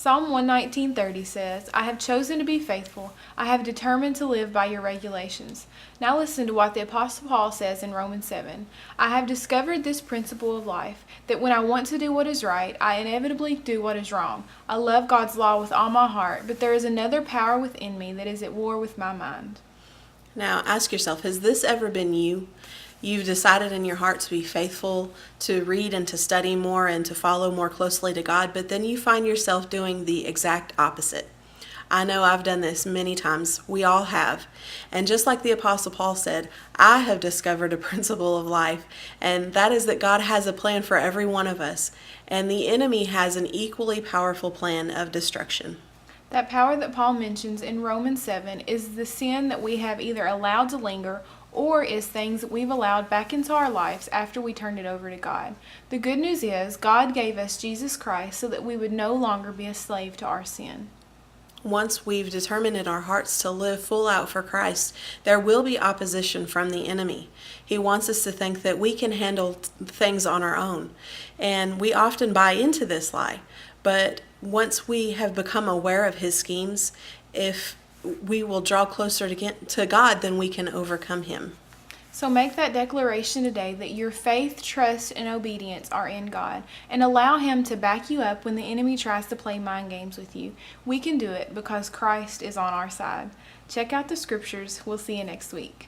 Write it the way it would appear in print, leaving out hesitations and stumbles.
Psalm 119:30 says, I have chosen to be faithful. I have determined to live by your regulations. Now listen to what the Apostle Paul says in Romans 7. I have discovered this principle of life, that when I want to do what is right, I inevitably do what is wrong. I love God's law with all my heart, but there is another power within me that is at war with my mind. Now ask yourself, has this ever been you? You've decided in your heart to be faithful, to read and to study more and to follow more closely to God, but then you find yourself doing the exact opposite. I know I've done this many times. We all have. And just like the Apostle Paul said, I have discovered a principle of life, and that is that God has a plan for every one of us, and the enemy has an equally powerful plan of destruction. That power that Paul mentions in Romans 7 is the sin that we have either allowed to linger or is things that we've allowed back into our lives after we turned it over to God. The good news is God gave us Jesus Christ so that we would no longer be a slave to our sin. Once we've determined in our hearts to live full out for Christ, there will be opposition from the enemy. He wants us to think that we can handle things on our own, and we often buy into this lie. But once we have become aware of his schemes, if we will draw closer to God, then we can overcome him. So make that declaration today that your faith, trust, and obedience are in God, and allow him to back you up when the enemy tries to play mind games with you. We can do it because Christ is on our side. Check out the scriptures. We'll see you next week.